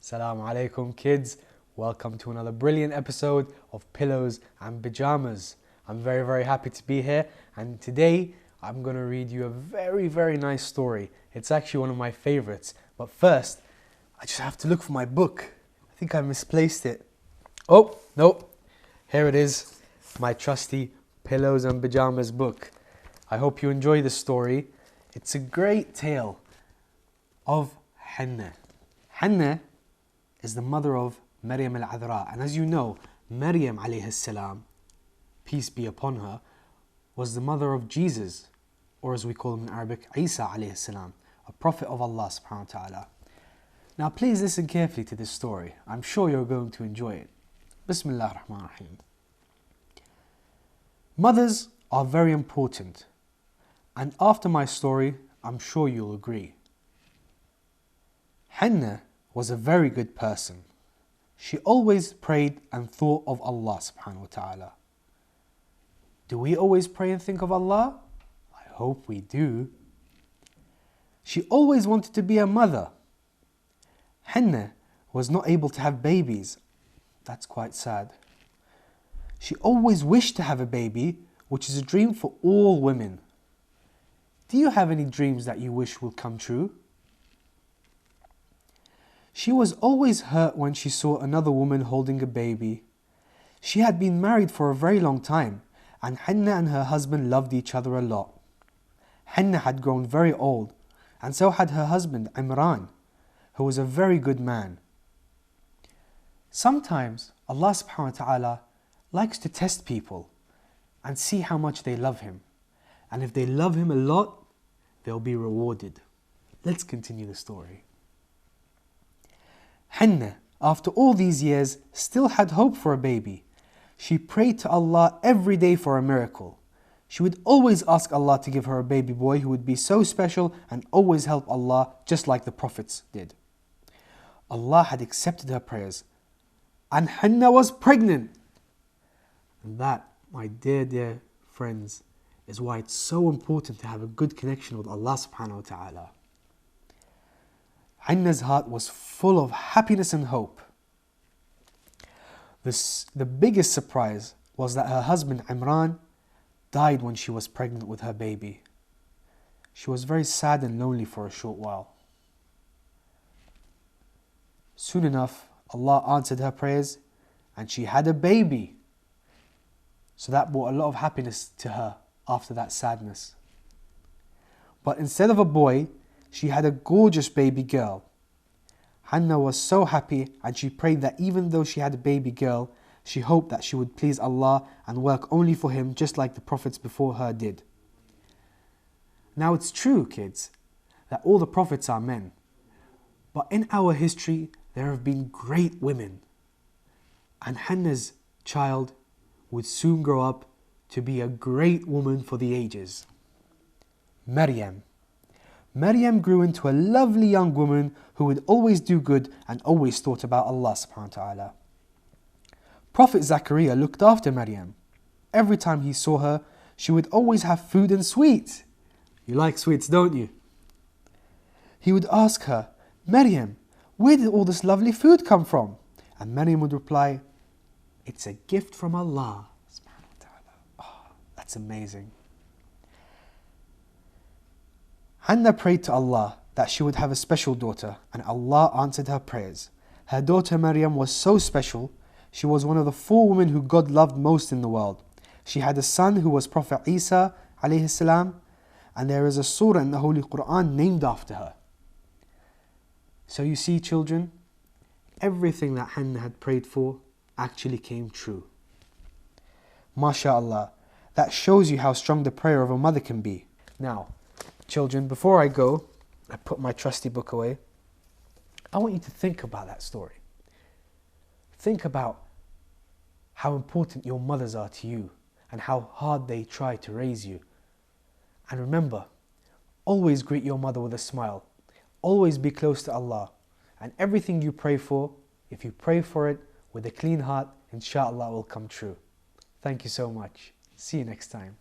Assalamu alaikum kids, welcome to another brilliant episode of Pillows and Pyjamas. I'm very happy to be here, and today I'm going to read you a very nice story. It's actually one of my favorites, but first I just have to look for my book. I think I misplaced it. Oh, no, here it is, my trusty Pillows and Pyjamas book. I hope you enjoy this story. It's a great tale of Henna. Henna is the mother of Maryam al-Adhra, and as you know, Maryam alayhi salam, peace be upon her, was the mother of Jesus, or as we call him in Arabic, Isa alayhi salam, a prophet of Allah subhanahu wa ta'ala. Now please listen carefully to this story. I'm sure you're going to enjoy it. Bismillah ar-Rahman ar-Rahim. Mothers are very important, and after my story, I'm sure you'll agree. Henna was a very good person. She always prayed and thought of Allah subhanahu wa ta'ala. Do we always pray and think of Allah? I hope we do. She always wanted to be a mother. Henna was not able to have babies. That's quite sad. She always wished to have a baby, which is a dream for all women. Do you have any dreams that you wish will come true? She was always hurt when she saw another woman holding a baby. She had been married for a very long time, and Henna and her husband loved each other a lot. Henna had grown very old, and so had her husband Imran, who was a very good man. Sometimes Allah subhanahu wa ta'ala likes to test people and see how much they love Him. And if they love Him a lot, they'll be rewarded. Let's continue the story. Henna, after all these years, still had hope for a baby. She prayed to Allah every day for a miracle. She would always ask Allah to give her a baby boy who would be so special and always help Allah just like the prophets did. Allah had accepted her prayers, and Henna was pregnant. And that, my dear friends, is why it's so important to have a good connection with Allah subhanahu wa ta'ala. Henna's heart was full of happiness and hope. The biggest surprise was that her husband Imran died when she was pregnant with her baby. She was very sad and lonely for a short while. Soon enough, Allah answered her prayers and she had a baby. So that brought a lot of happiness to her after that sadness. But instead of a boy, she had a gorgeous baby girl. Henna was so happy, and she prayed that even though she had a baby girl, she hoped that she would please Allah and work only for Him, just like the prophets before her did. Now it's true, kids, that all the prophets are men. But in our history, there have been great women. And Henna's child would soon grow up to be a great woman for the ages. Maryam. Maryam grew into a lovely young woman who would always do good and always thought about Allah subhanahu wa ta'ala. Prophet Zachariah looked after Maryam. Every time he saw her, she would always have food and sweets. You like sweets, don't you? He would ask her, Maryam, where did all this lovely food come from? And Maryam would reply, it's a gift from Allah subhanahu wa ta'ala. Oh, that's amazing. Henna prayed to Allah that she would have a special daughter, and Allah answered her prayers. Her daughter Maryam was so special. She was one of the 4 women who God loved most in the world. She had a son who was Prophet Isa alayhi salam, and there is a surah in the Holy Quran named after her. So you see, children, everything that Henna had prayed for actually came true. MashaAllah, that shows you how strong the prayer of a mother can be. Now, children, before I go, I put my trusty book away. I want you to think about that story. Think about how important your mothers are to you and how hard they try to raise you. And remember, always greet your mother with a smile. Always be close to Allah. And everything you pray for, if you pray for it with a clean heart, inshallah will come true. Thank you so much. See you next time.